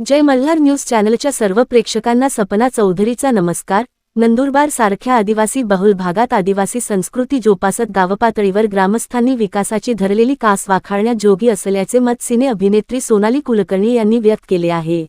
जय Malhar news चॅनलच्या सर्व प्रेक्षकांना सपना चौधरीचा नमस्कार। नंदुरबार सारख्या आदिवासी बहुल भागात आदिवासी संस्कृती जोपासत गावपातळीवर ग्रामस्थांनी विकासाची धरलेली कास वाखाणण्याजोगी असल्याचे मत सिने अभिनेत्री सोनाली कुलकर्णी यांनी व्यक्त केले आहे।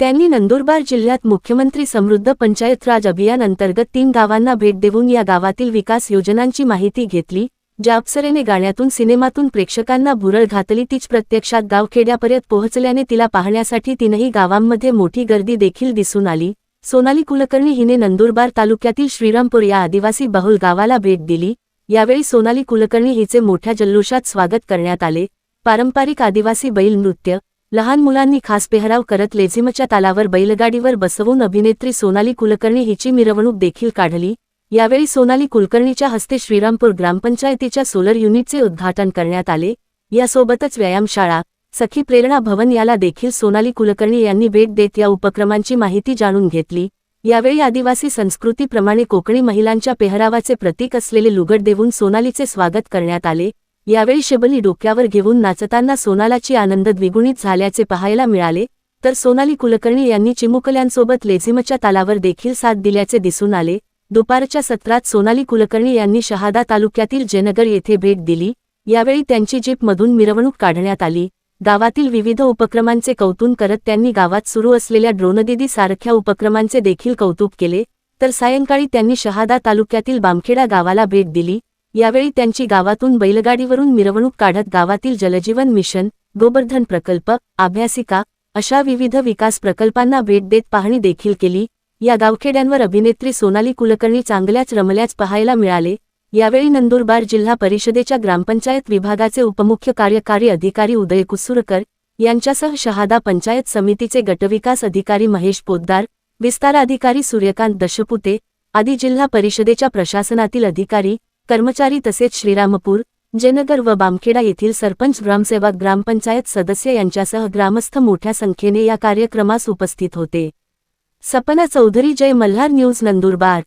त्यांनी नंदुरबार जिल्ह्यात मुख्यमंत्री समृद्ध पंचायत राज अभियान अंतर्गत 3 गावांना भेट देऊन या गावातील विकास योजनांची माहिती घेतली। ज्या अप्सरेने गाण्यातून सिनेमातून प्रेक्षकांना भुरळ घातली तीच प्रत्यक्षात गावखेड्यापर्यंत पोहोचल्याने तिला पाहण्यासाठी 3ही गावांमध्ये मोठी गर्दी देखील दिसून आली। सोनाली कुलकर्णी हिने नंदुरबार तालुक्यातील श्रीरामपूर या आदिवासी बहुल गावाला भेट दिली। यावेळी सोनाली कुलकर्णी हिचे मोठ्या जल्लोषात स्वागत करण्यात आले। पारंपरिक आदिवासी बैल नृत्य, लहान मुलांनी खास पेहराव करत लेझिमच्या तालावर बैलगाडीवर बसवून अभिनेत्री सोनाली कुलकर्णी हिची मिरवणूक देखील काढली। यावेळी सोनाली कुलकर्णीच्या हस्ते श्रीरामपूर ग्रामपंचायतीच्या सोलर युनिटचे उद्घाटन करण्यात आले। यासोबतच व्यायामशाळा, सखी प्रेरणा भवन याला देखील सोनाली कुलकर्णी यांनी भेट देत या उपक्रमांची माहिती जाणून घेतली। यावेळी आदिवासी संस्कृतीप्रमाणे कोकणी महिलांच्या पेहरावाचे प्रतीक असलेले लुगड देऊन सोनालीचे स्वागत करण्यात आले। यावेळी शेबली डोक्यावर घेऊन नाचताना सोनालाची आनंद द्विगुणित झाल्याचे पाहायला मिळाले, तर सोनाली कुलकर्णी यांनी चिमुकल्यांसोबत लेझिमच्या तालावर देखील साथ दिल्याचे दिसून आले। दुपारच्या सत्रात सोनाली कुलकर्णी यांनी शहादा तालुक्यातील जयनगर येथे भेट दिली। यावेळी त्यांची जीपमधून मिरवणूक काढण्यात आली। गावातील विविध उपक्रमांचे कौतुक करत त्यांनी गावात सुरू असलेल्या ड्रोनदीदी सारख्या उपक्रमांचे देखील कौतुक केले, तर सायंकाळी त्यांनी शहादा तालुक्यातील बामखेडा गावाला भेट दिली। यावेळी त्यांची गावातून बैलगाडीवरून मिरवणूक काढत गावातील जलजीवन मिशन, गोवर्धन प्रकल्प, अभ्यासिका अशा विविध विकास प्रकल्पांना भेट देत पाहणी देखील केली। या गावखेड्यांवर अभिनेत्री सोनाली कुलकर्णी चांगल्याच रमल्याच पाहायला मिळाले। यावेळी नंदुरबार जिल्हा परिषदेच्या ग्रामपंचायत विभागाचे उपमुख्य कार्यकारी अधिकारी उदय कुसुरकर यांच्यासह शहादा पंचायत समितीचे गटविकास अधिकारी महेश पोद्दार, विस्तार अधिकारी सूर्यकांत दशपुते आदी जिल्हा परिषदेच्या प्रशासनातील अधिकारी, कर्मचारी तसेच श्रीरामपूर, जयनगर व बामखेडा येथील सरपंच, ग्रामसेवक, ग्रामपंचायत सदस्य यांच्यासह ग्रामस्थ मोठ्या संख्येने या कार्यक्रमास उपस्थित होते। सपना चौधरी, जय मल्हार न्यूज, नंदुरबार।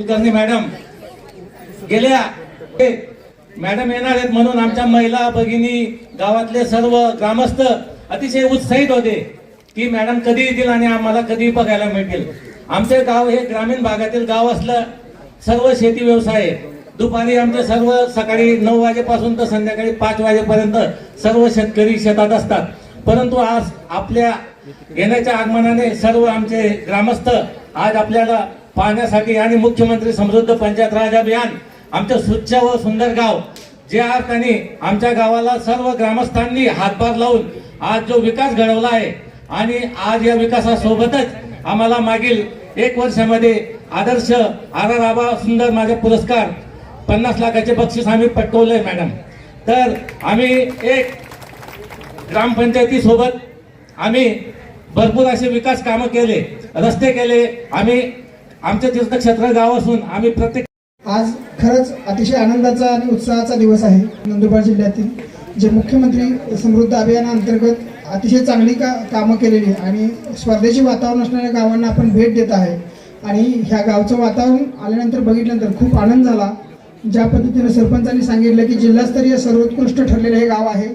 कुलकर्णी मॅडम गेल्या मॅडम येणार आहेत म्हणून आमच्या महिला भगिनी गावातले सर्व ग्रामस्थ अतिशय उत्साहित होते की मॅडम कधी येतील आणि आम्हाला कधी बघायला मिळतील. आमचे गाव हे ग्रामीण भागातील गाव असलं, सर्व शेती व्यवसाय आहे. दुपारी आमचे सर्व सकाळी 9 वाजेपासून तर संध्याकाळी 5 वाजेपर्यंत सर्व शेतकरी शेतात असतात. परंतु आज आपल्या येण्याच्या आगमनाने सर्व आमचे ग्रामस्थ आज आपल्याला पाहण्यासाठी आणि मुख्यमंत्री समृद्ध पंचायत राज अभियान आमचं स्वच्छ व सुंदर गाव ज्या अर्थाने आमच्या गावाला सर्व ग्रामस्थांनी हातभार लावून आज जो विकास घडवला आहे आणि आज या विकासासोबतच आम्हाला मागील 1 वर्षामध्ये आदर्श आर आबा सुंदर माझे पुरस्कार 50 लाखाचे बक्षीस आम्ही पटकवलंय मॅडम. तर आम्ही एक ग्रामपंचायती सोबत आम्ही भरपूर असे विकास कामं केले, रस्ते केले. आम्ही आमचे तीर्थक्षेत्र गाव असून आम्ही प्रत्येक आज खरंच अतिशय आनंदाचा आणि उत्साहाचा दिवस आहे. नंदुरबार जिल्ह्यातील जे मुख्यमंत्री समृद्ध अभियानाअंतर्गत अतिशय चांगली कामं केलेली आणि स्पर्धेचे वातावरण असणाऱ्या गावांना आपण भेट देत आहे आणि ह्या गावचं वातावरण आल्यानंतर बघितल्यानंतर खूप आनंद झाला. ज्या पद्धतीने सरपंचांनी सांगितलं की जिल्हास्तरीय सर्वोत्कृष्ट ठरलेलं हे गाव आहे.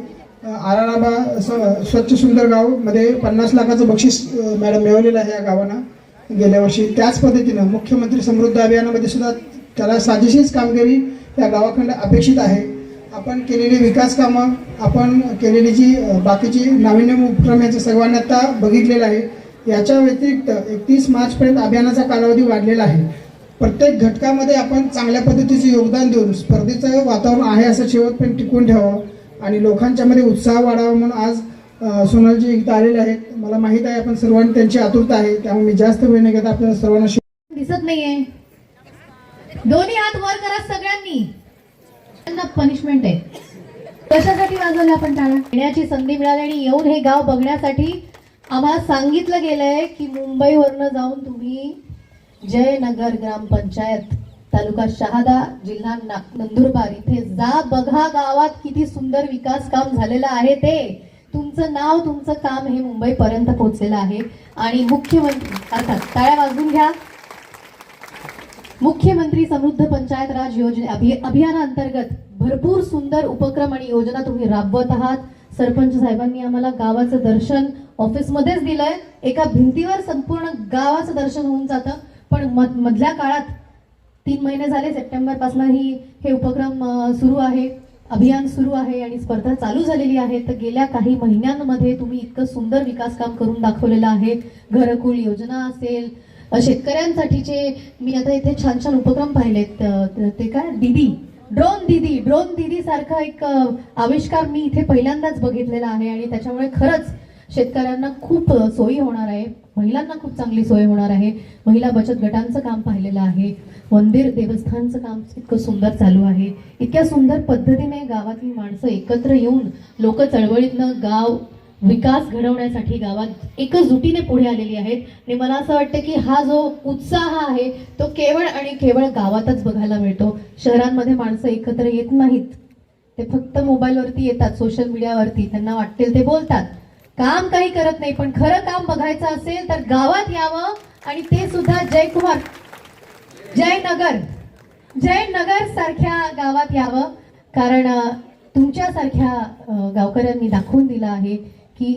आराराबा स्वच्छ सुंदर गाव मध्ये 50 लाखाचं बक्षीस मॅडम मिळवलेलं आहे या गावांना गेल्या वर्षी. त्याच पद्धतीनं मुख्यमंत्री समृद्ध अभियानामध्ये सुद्धा त्याला साजेशीच कामगिरी या गावाकडं अपेक्षित आहे. आपण केलेली विकास कामं, आपण केलेली जी बाकीची नाविन्य उपक्रम याचं सर्वांनी आता बघितलेलं आहे. याच्या व्यतिरिक्त 31 मार्चपर्यंत अभियानाचा कालावधी वाढलेला आहे. प्रत्येक घटकामध्ये आपण चांगल्या पद्धतीचे योगदान देऊन स्पर्धेचं वातावरण आहे असं शेवटपर्यंत टिकून ठेवावं आणि लोकांच्या मध्ये उत्साह वाढावा म्हणून आज सोनलजी इथं आलेले आहेत. मला माहीत आहे आपण सर्वांनी त्यांची आतुरता आहे, त्यामुळे मी जास्त वेळ न घेता आपल्याला सर्वांना दिसत नाहीये. दोन्ही हात वर करा सगळ्यांनी. त्यांना पनिशमेंट आहे. कशासाठी वाजवलं आपण टाळ्या? येण्याची संधी मिळाली आणि येऊन हे गाव बघण्यासाठी आम्हाला सांगितलं गेलंय की मुंबईवरनं जाऊन तुम्ही जयनगर ग्रामपंचायत तालुका शहादा जिल्हा नंदुरबार इथे जा, बघा गावात किती सुंदर विकास काम झालेलं आहे. ते तुमचं नाव तुमचं काम हे मुंबईपर्यंत पोहोचलेलं आहे. आणि मुख्यमंत्री अर्थात टाळ्या वाजवून घ्या. मुख्यमंत्री समृद्ध पंचायत राज योजने अभियानाअंतर्गत भरपूर सुंदर उपक्रम आणि योजना तुम्ही राबवत आहात. सरपंच साहेबांनी आम्हाला गावाचं दर्शन ऑफिसमध्येच दिलंय. एका भिंतीवर संपूर्ण गावाचं दर्शन होऊन जातं. पण मधल्या काळात 3 महिने झाले, सप्टेंबर पासून हे उपक्रम सुरू आहे, अभियान सुरू आहे आणि स्पर्धा चालू झालेली आहे. तर गेल्या काही महिन्यांमध्ये तुम्ही इतकं सुंदर विकास काम करून दाखवलेलं आहे. घरकुल योजना असेल, शेतकऱ्यांसाठीचे मी आता इथे छान छान उपक्रम पाहिलेत. ते काय ड्रोन दीदी सारखा एक आविष्कार मी इथे पहिल्यांदाच बघितलेला आहे आणि त्याच्यामुळे खरंच शेतकऱ्यांना खूप सोयी होणार आहे, महिलांना खूप चांगली सोय होणार आहे. महिला बचत गटांचं काम पाहिलेलं आहे. मंदिर देवस्थानचं काम इतकं सुंदर चालू आहे. इतक्या सुंदर पद्धतीने गावातली माणसं एकत्र येऊन लोक चळवळीतनं गाव विकास घडवण्यासाठी गावात एकजुटीने पुढे आलेली आहेत. आणि मला असं वाटतं की हा जो उत्साह आहे तो केवळ आणि केवळ गावातच बघायला मिळतो. शहरांमध्ये माणसं एकत्र येत नाहीत. ते फक्त मोबाईलवरती येतात, सोशल मीडियावरती त्यांना वाटेल ते बोलतात, काम काही करत नाही. पण खरं काम बघायचं असेल तर गावात यावं आणि ते सुद्धा जयनगर सारख्या गावात यावं. कारण तुमच्यासारख्या गावकऱ्यांनी दाखवून दिलं आहे की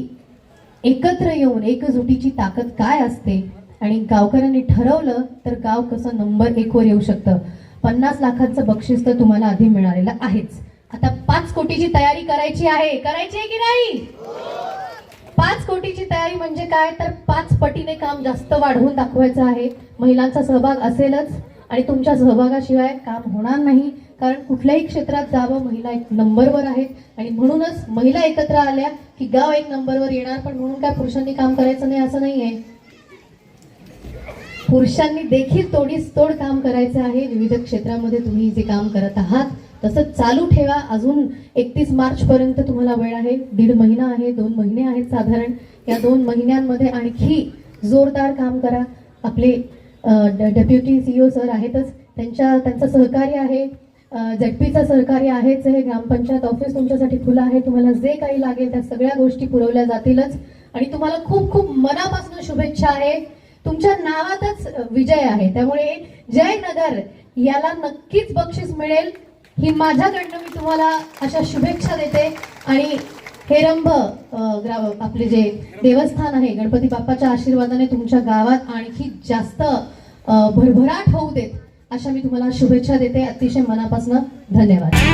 एकत्र येऊन एकजुटीची ताकद काय असते आणि गावकऱ्यांनी ठरवलं तर गाव कसं नंबर 1 वर येऊ शकतं. 50 लाखांचं बक्षीस तर तुम्हाला आधी मिळालेलं आहेच. आता 5 कोटीची तयारी करायची आहे की नाही? 5 कोटीची तयारी म्हणजे काय तर 5 पटीने काम जास्त वाढवून दाखवायचं आहे. महिलांचा सहभाग असेलच आणि तुमच्या सहभागाशिवाय काम होणार नाही. कारण कुठल्याही क्षेत्रात जावं, महिला 1 नंबरवर आहेत आणि म्हणूनच महिला एकत्र आल्या की गाव 1 नंबरवर येणार. पण म्हणून काय पुरुषांनी काम करायचं नाही असं नाहीये. पुरुषांनी देखील तोड काम करायचं आहे. विविध क्षेत्रामध्ये तुम्ही जे काम करत आहात तसंच चालू ठेवा. अजून 31 मार्च पर्यंत तुम्हाला वेळ आहे. 1.5 महिना आहे, 2 महिने आहेत साधारण. या 2 महिन्यांमध्ये आणखी जोरदार काम करा. आपले डेप्युटी CEO सर आहेतच, त्यांचं सहकार्य आहे, झडपीचं सहकार्य आहेच. हे ग्रामपंचायत ऑफिस तुमच्यासाठी खुलं आहे. तुम्हाला जे काही लागेल त्या सगळ्या गोष्टी पुरवल्या जातीलच आणि तुम्हाला खूप खूप मनापासून शुभेच्छा आहे. तुमच्या नावातच विजय आहे. त्यामुळे जयनगर याला नक्कीच बक्षीस मिळेल ही माझ्याकडनं मी तुम्हाला अशा शुभेच्छा देते. आणि हेरंब आपले जे देवस्थान आहे गणपती बाप्पाच्या आशीर्वादाने तुमच्या गावात आणखी जास्त भरभराट होऊ देत अशा मी तुम्हाला शुभेच्छा देते. अतिशय मनापासून धन्यवाद.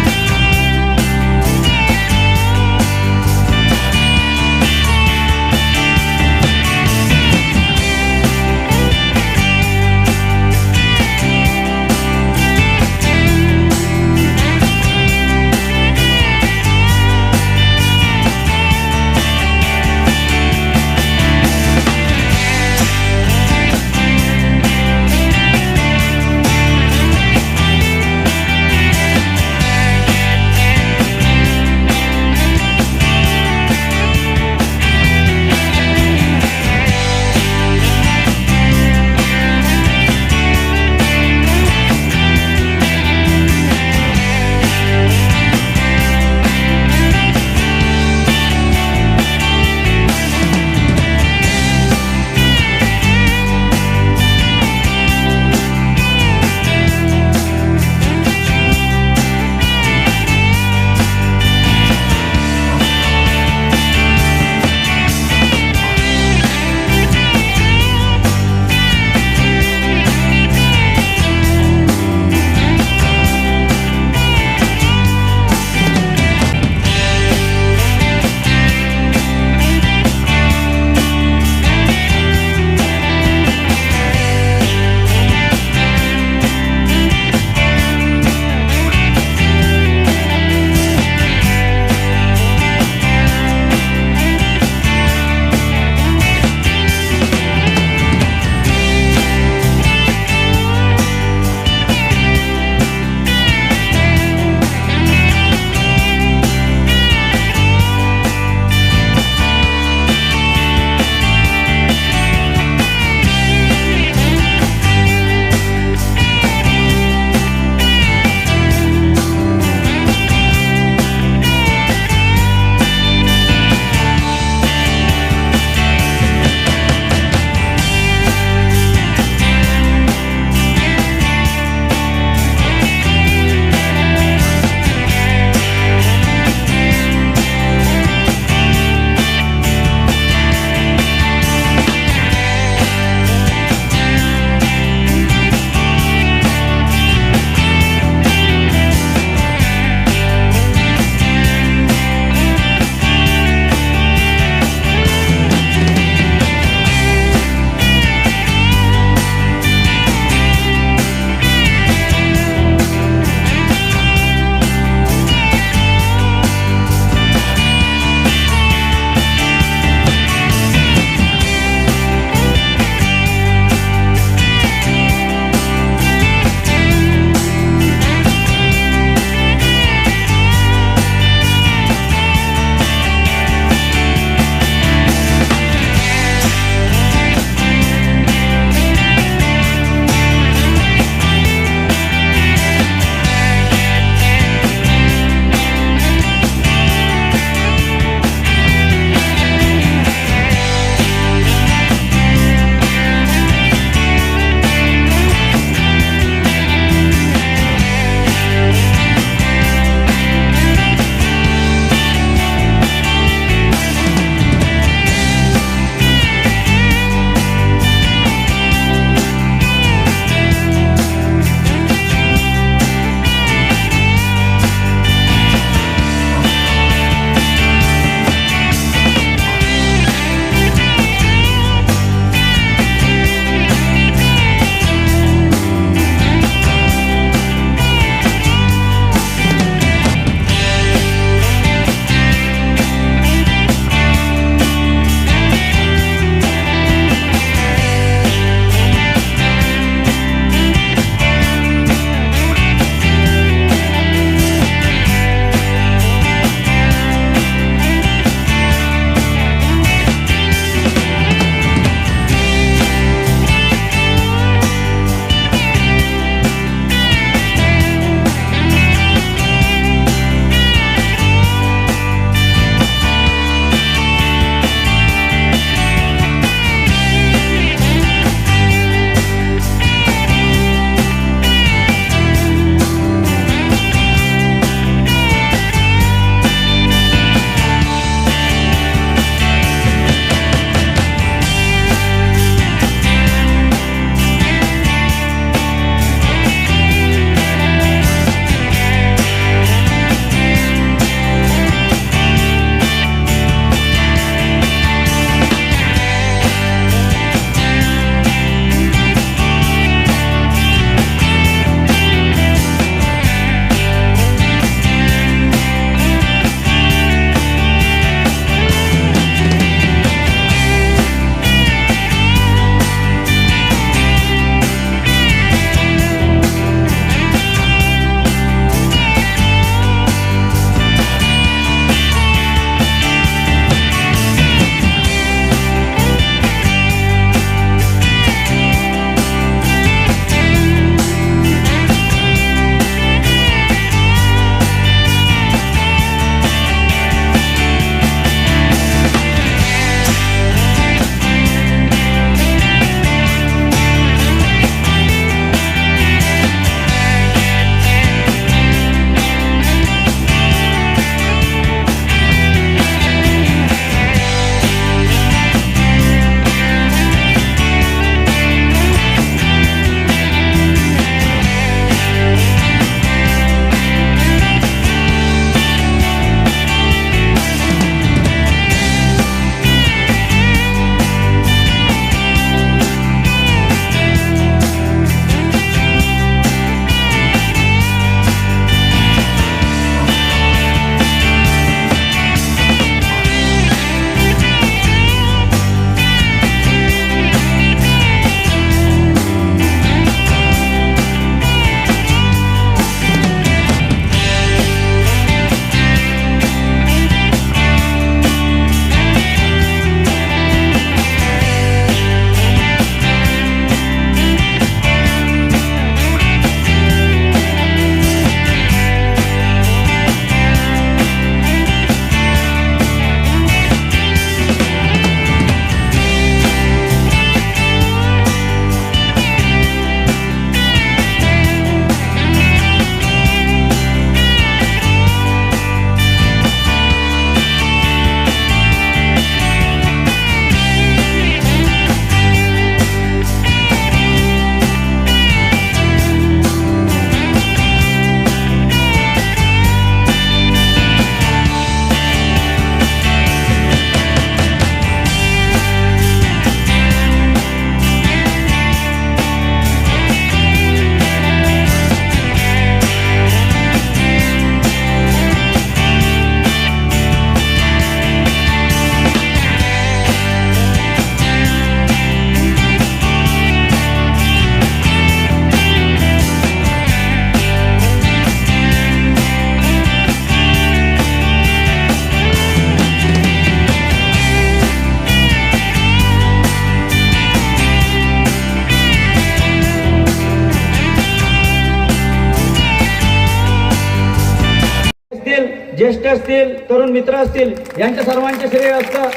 ज्येष्ठ असतील, तरुण मित्र असतील, यांच्या सर्वांचे श्रेय असतं.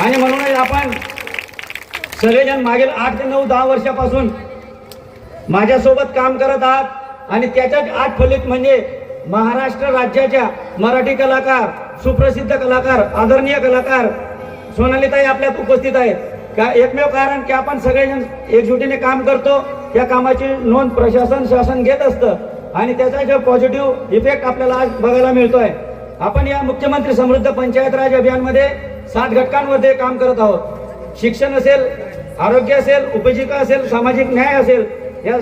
आणि म्हणूनच आपण सगळेजण मागील 8 ते 9 10 वर्षापासून माझ्यासोबत काम करत आहात. आणि त्याच्यात 8 फलित म्हणजे महाराष्ट्र राज्याच्या मराठी कलाकार, सुप्रसिद्ध कलाकार, आदरणीय कलाकार सोनालीताई आपल्यात उपस्थित आहेत. का एकमेव कारण की आपण सगळेजण एकजुटीने काम करतो, या कामाची नोंद प्रशासन शासन घेत असतं आणि त्याचा जो पॉझिटिव्ह इफेक्ट आपल्याला आज बघायला मिळतोय. आपण या मुख्यमंत्री समृद्ध पंचायत राज अभियानमध्ये 7 घटकांमध्ये काम करत आहोत. शिक्षण असेल, आरोग्य असेल, उपजीविका असेल, सामाजिक न्याय असेल, या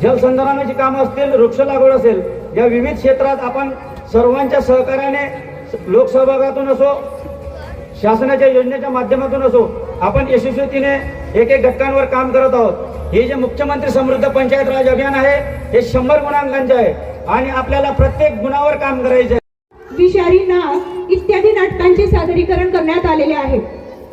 जलसंधारणाची कामं असतील, वृक्ष लागवड असेल, या विविध क्षेत्रात आपण सर्वांच्या सहकार्याने लोकसहभागातून असो, शासनाच्या योजनेच्या माध्यमातून असो, आपण यशस्वीतीने एक घटकांवर काम करत आहोत. हे जे मुख्यमंत्री समृद्ध पंचायत राज अभियान आहे हे 100 गुणांकांचे आहे आणि आपल्याला प्रत्येक गुणावर काम करायचे आहे. विषारी नाग इत्यादी नाटकांचे सादरीकरण करण्यात आलेले आहे.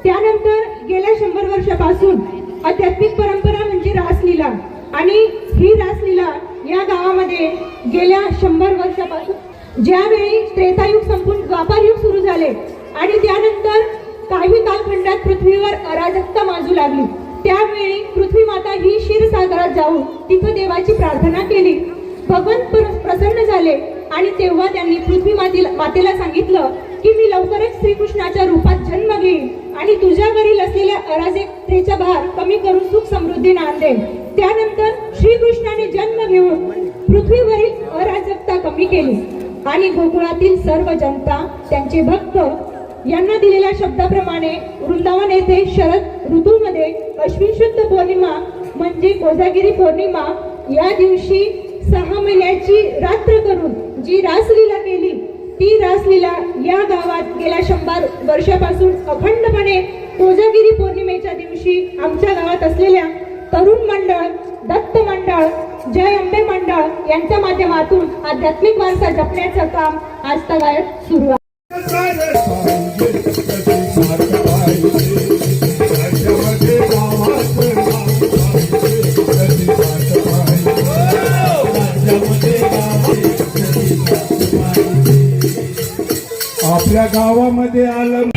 त्यानंतर गेल्या 100 वर्षापासून आध्यात्मिक परंपरा म्हणजे रासलीला, आणि ही रासलीला या गावामध्ये गेल्या 100 वर्षापासून ज्यावेळी त्रेतायुग संपून द्वापारयुग सुरू झाले आणि त्यानंतर काही कालखंडात पृथ्वीवर अराजकता माजू लागली, त्यावेळी पृथ्वी माता ही क्षीरसागरात जाऊन तिथं देवाची प्रार्थना केली. भगवान प्रसन्न झाले आणि तेव्हा त्यांनी पृथ्वी मातेला सांगितलं की मी लवकरच श्रीकृष्णाच्या रूपात जन्म घेईन आणि तुझ्यावरील असलेल्या अराजकतेचा भार कमी करून सुख समृद्धी आणेन. त्यानंतर श्रीकृष्णाने जन्म घेऊन पृथ्वीवरील अराजकता कमी केली आणि गोकुळातील सर्व जनता, त्यांचे भक्त यांना दिलेल्या शब्दाप्रमाणे वृंदावन येथे शरद ऋतूमध्ये अश्विन शुद्ध पौर्णिमा म्हणजे कोजागिरी पौर्णिमा या दिवशी 6 महिन्याची रात्र करून जी रासलीला केली, ती रासलीला या गावात गेल्या 100 वर्षापासून अखंडपणे कोजागिरी पौर्णिमेच्या दिवशी आमच्या गावात असलेल्या तरुण मंडळ, दत्त मंडळ, जय अंबे मंडळ यांच्या माध्यमातून आध्यात्मिक वारसा जपण्याचं काम आजतागायत सुरू आहे. आपल्या गावामध्ये आलं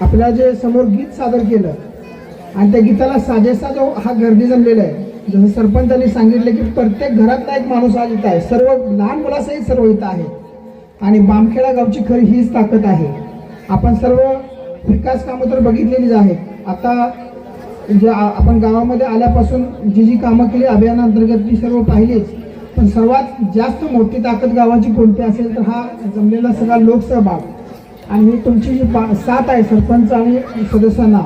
आपल्या जे समोर गीत सादर केलं आणि त्या गीताला साजेसा जो हा गर्दी जमलेला आहे, जसं सरपंचांनी सांगितलं की प्रत्येक घरातला एक माणूस आज इथं आहे, सर्व लहान मुलासहित सर्व इथं आहेत आणि बामखेडा गावची खरी हीच ताकद आहे. आपण सर्व विकास कामं तर बघितलेलीच आहेत. आता जे आपण गावामध्ये आल्यापासून जी कामं केली अभियानांतर्गत ती सर्व पाहिलीच, पण सर्वात जास्त मोठी ताकद गावाची कोणती असेल तर हा जमलेला सगळा लोकसहभाग आणि तुमची जी साथ आहे सरपंच आणि सदस्यांना,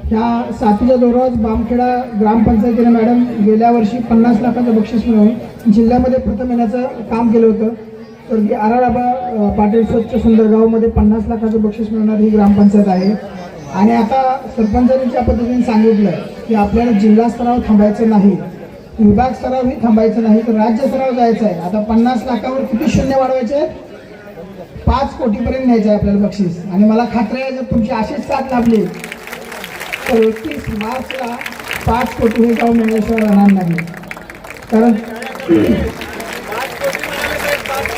ह्या साथीच्या जोरावर बामखेडा ग्रामपंचायतीने मॅडम गेल्या वर्षी 50 लाखाचं बक्षीस मिळवून जिल्ह्यामध्ये प्रथम येण्याचं काम केलं होतं. तर आराराबा पाटील स्वच्छ सुंदर गावमध्ये 50 लाखाचं बक्षीस मिळवणारी ही ग्रामपंचायत आहे. आणि आता सरपंचांनी ज्या पद्धतीने सांगितलं की आपल्याला जिल्हा स्तरावर थांबायचं नाही, विभाग स्तरावरही थांबायचं नाही, तर राज्य स्तरावर जायचं आहे. आता 50 लाखावर किती शून्य वाढवायचे? 5 कोटीपर्यंत न्यायचं आहे आपल्याला बक्षीस. आणि मला खात्री आहे जर तुमची अशीच साथ लाभली तर 31 मार्चला 5 कोटी हे गाव मिळण्याशिवाय राहणार नाही. कारण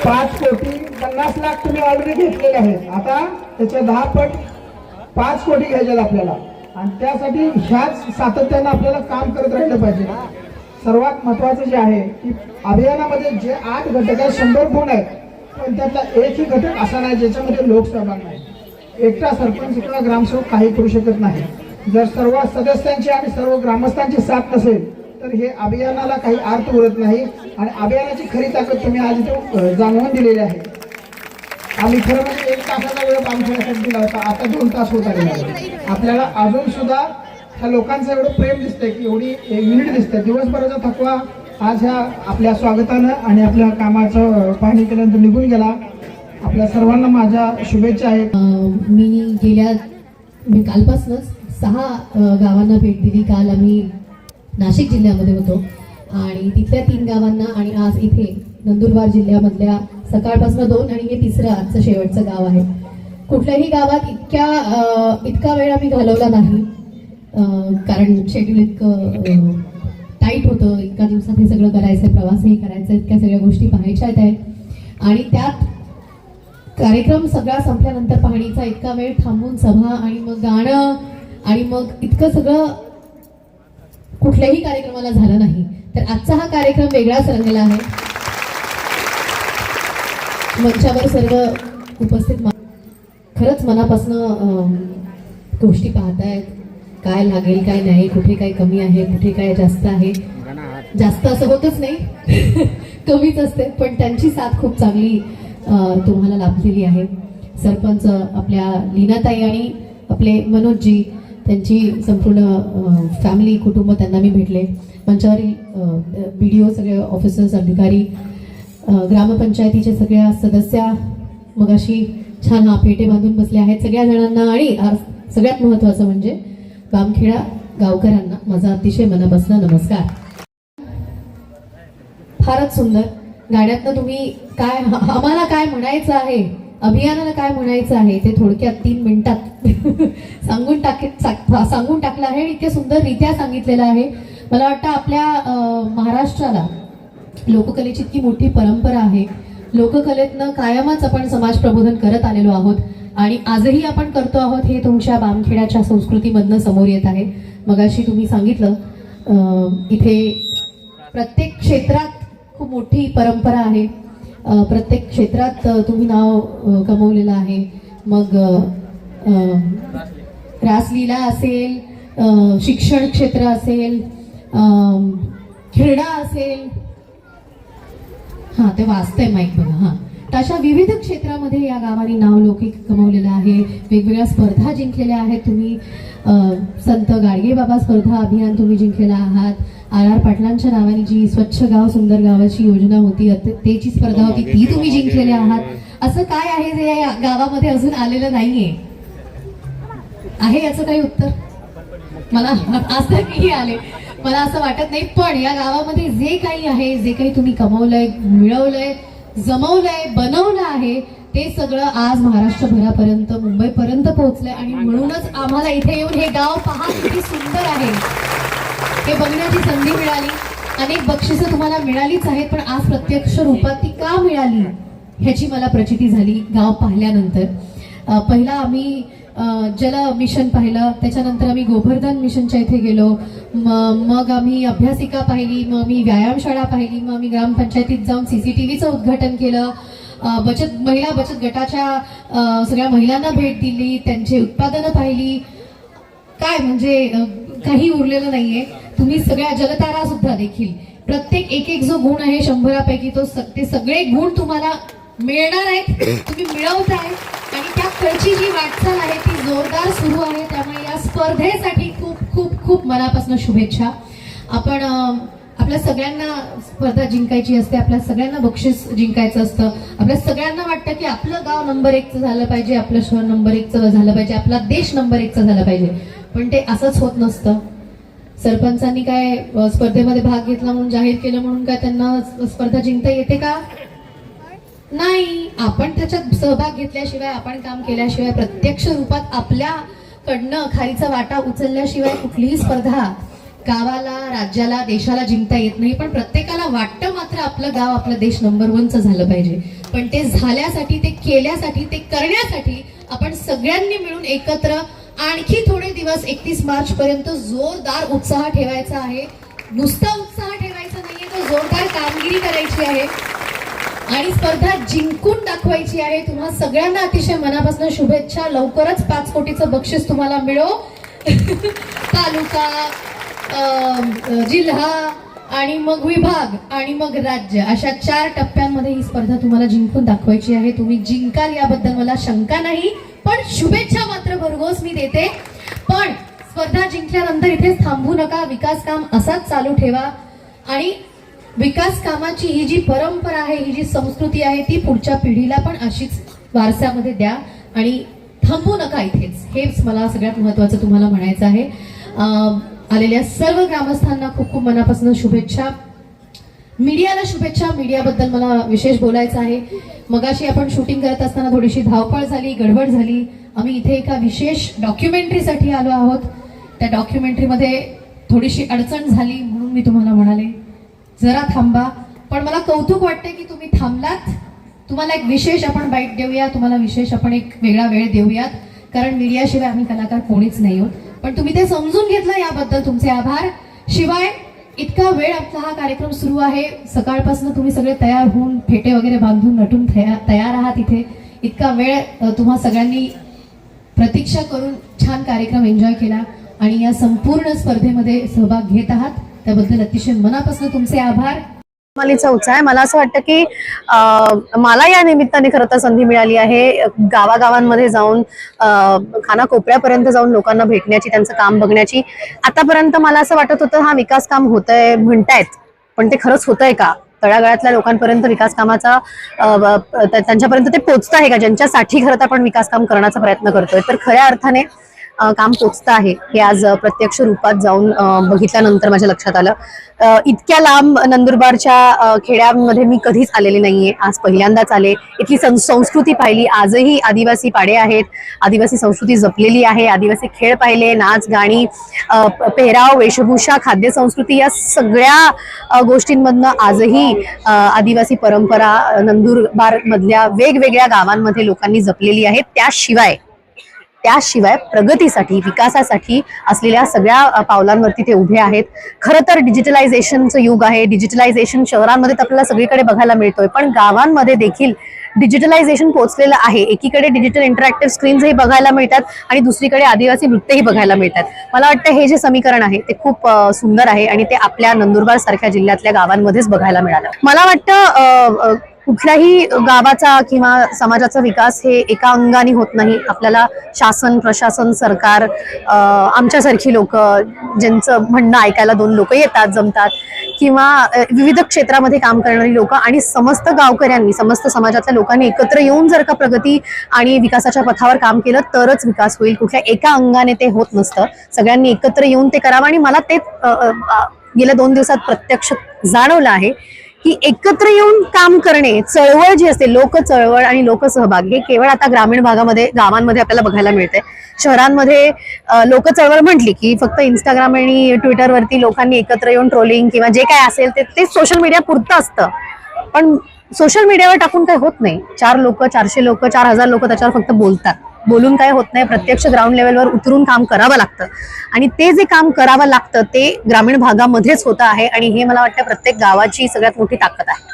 5 कोटी 50 लाख तुम्ही ऑलरेडी घेतलेले आहेत, आता त्याच्या 10 पट 5 कोटी घ्यायचे आपल्याला. आणि त्यासाठी ह्याच सातत्यानं आपल्याला काम करत राहिलं पाहिजे. सर्वात महत्त्वाचं जे आहे की अभियानामध्ये जे 8 घटक आहेत, 100 गुण आहेत, पण त्यातला एकही घटक असा नाही ज्याच्यामध्ये लोकसहभाग नाही. एकटा सरपंच किंवा ग्रामसेवक काही करू शकत नाही. जर सर्व सदस्यांची आणि सर्व ग्रामस्थांची साथ नसेल तर हे अभियानाला काही अर्थ उरत नाही. आणि अभियानाची खरी ताकद तुम्ही आज इथे जाणवून दिलेली आहे. आम्ही खरं म्हणजे 1 तासाचा वेळ बामखेड्यासाठी दिला होता, आता 2 तास होत आलेला आहे. आपल्याला अजून सुद्धा ह्या लोकांचं एवढं प्रेम दिसतंय की एवढी युनिट दिसतंय. दिवसभराचा थकवा आज ह्या आपल्या स्वागतानं आणि आपल्या कामाचं पाहणी केल्यानंतर निघून गेला. आपल्या सर्वांना माझ्या शुभेच्छा आहेत. मी कालपासूनच 6 गावांना भेट दिली. काल आम्ही नाशिक जिल्ह्यामध्ये होतो आणि तिथल्या 3 गावांना आणि आज इथे नंदुरबार जिल्ह्यामधल्या सकाळपासून 2 आणि हे 3रं आजचं शेवटचं गाव आहे. कुठल्याही गावात इतका वेळ आम्ही घालवला नाही, कारण शेड्यूल इतकं टाईट होतं. एका दिवसात हे सगळं करायचं, प्रवासही करायचा, इतक्या सगळ्या गोष्टी पाहायच्या आहेत आणि त्यात कार्यक्रम सगळा संपल्यानंतर पाहणीचा इतका वेळ थांबून सभा आणि मग गाणं आणि मग इतकं सगळं कुठल्याही कार्यक्रमाला झालं नाही. तर आजचा हा कार्यक्रम वेगळाच रंगला आहे. मंचावर सर्व उपस्थित खरंच मनापासून गोष्टी पाहतायत, काय लागेल काय नाही, कुठे काय कमी आहे, कुठे काय जास्त आहे. जास्त असं होतच नाही, कमीच असते, पण त्यांची साथ खूप चांगली तुम्हाला लाभलेली आहे. सरपंच आपल्या लीनाताई आणि आपले मनोजजी, त्यांची संपूर्ण फॅमिली कुटुंब, त्यांना मी भेटले. मंचावरील BDO, सगळे ऑफिसर्स, अधिकारी, ग्रामपंचायतीच्या सगळ्या सदस्या मगाशी छान पेटे बांधून बसले आहेत. सगळ्या जणांना आणि सगळ्यात महत्त्वाचं म्हणजे बामखेडा गावकऱ्यांना माझा अतिशय मनापासून नमस्कार. फारच सुंदर. गाड्यातनं तुम्ही काय आम्हाला काय म्हणायचं आहे, अभियानाला काय म्हणायचं आहे ते थोडक्यात 3 मिनिटात सांगून टाकलं आहे. इतक्या सुंदररित्या सांगितलेलं आहे. मला वाटतं आपल्या महाराष्ट्राला लोककलेची इतकी मोठी परंपरा आहे. लोककलेतनं कायमच आपण समाज प्रबोधन करत आलेलो आहोत आणि आजही आपण करतो आहोत. हे तुमच्या बामखेड्याच्या संस्कृतीमधनं समोर येत आहे. मगाशी तुम्ही सांगितलं इथे प्रत्येक क्षेत्रात खूप मोठी परंपरा आहे. प्रत्येक क्षेत्रात तुम्ही नाव कमवलेलं आहे. मग रासलीला असेल, शिक्षण क्षेत्र असेल, क्रीडा असेल, ते वाचतंय माईक बघा. तर अशा विविध क्षेत्रामध्ये या गावाने नाव लौकिक कमवलेलं आहे. वेगवेगळ्या स्पर्धा जिंकलेल्या आहेत तुम्ही. संत गाडगेबाबा स्पर्धा अभियान तुम्ही जिंकलेला आहात. RR पाटलांच्या नावाने जी स्वच्छ गाव सुंदर गावाची योजना होती, त्याची स्पर्धा होती, ती तुम्ही जिंकलेले आहात. असं काय आहे जे या गावामध्ये अजून आलेलं नाहीये? आहे याचं काही उत्तर? मला आज तरीही आले, मला असं वाटत नाही. पण या गावामध्ये जे काही आहे, जे काही तुम्ही कमवलंय, मिळवलंय, जमवलंय, बनवलं आहे, ते सगळं आज महाराष्ट्रभरापर्यंत, मुंबईपर्यंत पोहोचलंय आणि म्हणूनच आम्हाला इथे येऊन हे गाव पहा किती सुंदर आहे हे बघण्याची संधी मिळाली. अनेक बक्षिसं तुम्हाला मिळालीच आहेत, पण आज प्रत्यक्ष रूपात ती का मिळाली ह्याची मला प्रचिती झाली गाव पाहिल्यानंतर. पहिला आम्ही जल मिशन पाहिलं, त्याच्यानंतर आम्ही गोवर्धन मिशनच्या इथे गेलो, मग आम्ही अभ्यासिका पाहिली, मग आम्ही व्यायामशाळा पाहिली, मग आम्ही ग्रामपंचायतीत जाऊन CCTVचं उद्घाटन केलं, महिला बचत गटाच्या सगळ्या महिलांना भेट दिली, त्यांची उत्पादनं पाहिली. काय म्हणजे काही उरलेलं नाहीये. तुम्ही सगळ्या जलतारा सुद्धा देखील, प्रत्येक एक जो गुण आहे 100पैकी ते सगळे गुण तुम्हाला मिळणार आहेत, तुम्ही मिळवताय आणि त्या कडची जी वाटचाल आहे ती जोरदार सुरू आहे. त्यामुळे या स्पर्धेसाठी खूप खूप खूप मनापासून शुभेच्छा. आपण आपल्या सगळ्यांना स्पर्धा जिंकायची असते, आपल्या सगळ्यांना बक्षीस जिंकायचं असतं, आपल्या सगळ्यांना वाटतं की आपलं गाव नंबर 1चं झालं पाहिजे, आपलं शहर नंबर 1चं झालं पाहिजे, आपला देश नंबर 1चा झाला पाहिजे. पण ते असंच होत नसतं. सरपंचांनी काय स्पर्धेमध्ये भाग घेतला म्हणून, जाहीर केलं म्हणून काय त्यांना स्पर्धा जिंकता येते का? नाही. आपण त्याच्यात सहभाग घेतल्याशिवाय, आपण काम केल्याशिवाय, प्रत्यक्ष रूपात आपल्याकडनं खारीचा वाटा उचलल्याशिवाय कुठलीही स्पर्धा गावाला, राज्याला, देशाला जिंकता येत नाही. पण प्रत्येकाला वाटतं मात्र आपलं गाव, आपलं देश नंबर 1चं झालं पाहिजे. पण ते झाल्यासाठी, ते केल्यासाठी, ते करण्यासाठी आपण सगळ्यांनी मिळून एकत्र आणखी थोडे दिवस 31 मार्च पर्यंत जोरदार उत्साह ठेवायचा आहे. नुसता उत्साह ठेवायचा नाहीये, तो जोरदार कामगिरी करायची आहे आणि स्पर्धा जिंकून दाखवायची आहे. तुम्हा सगळ्यांना अतिशय मनापासून शुभेच्छा. लवकरच 5 कोटीचं बक्षीस तुम्हाला मिळो. तालुका, जिल्हा आणि मग विभाग आणि मग राज्य, अशा 4 टप्प्यांमध्ये ही स्पर्धा तुम्हाला जिंकून दाखवायची आहे. तुम्ही जिंकाल याबद्दल मला शंका नाही, पण शुभेच्छा मात्र भरघोस मी देते. पण स्पर्धा जिंकल्यानंतर इथेच थांबू नका. विकास काम असाच चालू ठेवा आणि विकास कामाची ही जी परंपरा आहे, ही जी संस्कृती आहे, ती पुढच्या पिढीला पण अशीच वारसामध्ये द्या आणि थांबू नका इथेच, हेच मला सगळ्यात महत्त्वाचं तुम्हाला म्हणायचं आहे. आलेल्या सर्व ग्रामस्थांना खूप खूप मनापासून शुभेच्छा. मीडियाला शुभेच्छा. मीडियाबद्दल मला विशेष बोलायचं आहे. मगाशी आपण शूटिंग करत असताना थोडीशी धावपळ झाली, गडबड झाली. आम्ही इथे एका विशेष डॉक्युमेंटरीसाठी आलो आहोत. त्या डॉक्युमेंटरीमध्ये थोडीशी अडचण झाली म्हणून मी तुम्हाला म्हणाले जरा थांबा. पण मला कौतुक वाटते की तुम्ही थांबलात. तुम्हाला एक विशेष आपण बाईट देऊया, तुम्हाला विशेष आपण एक वेगळा वेळ देऊयात, कारण मीडियाशिवाय आम्ही कलाकार कोणीच नाही आहोत. पण तुम्ही ते समजून घेतलं याबद्दल तुमचे आभार. शिवाय इतका वेळ आपला हा कार्यक्रम सुरू आहे, सकाळपासून तुम्ही सगळे तयार होऊन फेटे वगैरे बांधून नटून तयार आहात इथे. इतका वेळ तुम्हा सगळ्यांनी प्रतीक्षा करून छान कार्यक्रम एन्जॉय केला आणि या संपूर्ण स्पर्धेमध्ये सहभाग घेत आहात त्याबद्दल अतिशय मनापासून तुमचे आभार. मालीचा उत्साह आहे. मला असं वाटतं की मला या निमित्ताने खरं तर संधी मिळाली आहे गावागावांमध्ये जाऊन खानाकोपऱ्यापर्यंत जाऊन लोकांना भेटण्याची, त्यांचं काम बघण्याची. आतापर्यंत मला असं वाटत होतं हा विकास काम होतंय म्हणतायत, पण ते खरंच होतंय का? तळागाळातल्या लोकांपर्यंत विकास कामाचा त्यांच्यापर्यंत ते पोहोचत आहे का, ज्यांच्यासाठी खरं तर आपण विकास काम करण्याचा प्रयत्न करतोय? तर खऱ्या अर्थाने काम पोचतं आहे हे आज प्रत्यक्ष रूपात जाऊन बघितल्यानंतर माझ्या लक्षात आलं. इतक्या लांब नंदुरबारच्या खेड्यांमध्ये मी कधीच आलेले नाहीये, आज पहिल्यांदाच आले. इथली संस्कृती पाहिली. आजही आदिवासी पाडे आहेत, आदिवासी संस्कृती जपलेली आहे. आदिवासी खेळ पाहिले, नाच गाणी, पेहराव, वेशभूषा, खाद्य संस्कृती, या सगळ्या गोष्टींमधनं आजही आदिवासी परंपरा नंदुरबार मधल्या वेगवेगळ्या गावांमध्ये लोकांनी जपलेली आहे. त्याशिवाय प्रगतीसाठी, विकासासाठी असलेल्या सगळ्या पावलांवरती ते उभे आहेत. खरं तर डिजिटलायझेशनचं युग आहे. डिजिटलायझेशन शहरांमध्ये तर आपल्याला सगळीकडे बघायला मिळतोय, पण गावांमध्ये देखील डिजिटलायझेशन पोहोचलेलं आहे. एकीकडे डिजिटल इंटरॅक्टिव्ह स्क्रीन्सही बघायला मिळतात आणि दुसरीकडे आदिवासी नृत्यही बघायला मिळतात. मला वाटतं हे जे समीकरण आहे ते खूप सुंदर आहे आणि ते आपल्या नंदुरबार सारख्या जिल्ह्यातल्या गावांमध्येच बघायला मिळालं. मला वाटतं कुठल्याही गावाचा किंवा समाजाचा विकास हे एका अंगाने होत नाही. आपल्याला शासन, प्रशासन, सरकार, आमच्यासारखी लोक ज्यांचं म्हणणं ऐकायला दोन लोक येतात, जमतात, किंवा विविध क्षेत्रामध्ये काम करणारी लोक आणि समस्त गावकऱ्यांनी, समस्त समाजातल्या लोकांनी एकत्र येऊन जर का प्रगती आणि विकासाच्या पथावर काम केलं तरच विकास होईल. कुठल्या एका अंगाने ते होत नसतं. सगळ्यांनी एकत्र येऊन ते करावं. आणि मला ते गेल्या 2 दिवसात प्रत्यक्ष जाणवलं आहे की एकत्र येऊन काम करणे, चळवळ जी असते, लोक चळवळ आणि लोकसहभाग, हे केवळ आता ग्रामीण भागामध्ये, गावांमध्ये आपल्याला बघायला मिळते. शहरांमध्ये लोक चळवळ म्हटली की फक्त इंस्टाग्राम आणि ट्विटरवरती लोकांनी एकत्र येऊन ट्रोलिंग किंवा जे काय असेल ते सोशल मीडिया पुरतं असतं. पण सोशल मीडियावर टाकून काय होत नाही. 4 लोक, 400 लोक, 4000 लोक त्याच्यावर फक्त बोलतात. बोलून काय होत नाही. प्रत्यक्ष ग्राउंड लेवलवर उतरून काम करावं लागतं आणि ते जे काम करावं लागतं ते ग्रामीण भागामध्येच होतं आहे. आणि हे मला वाटतं प्रत्येक गावाची सगळ्यात मोठी ताकद आहे.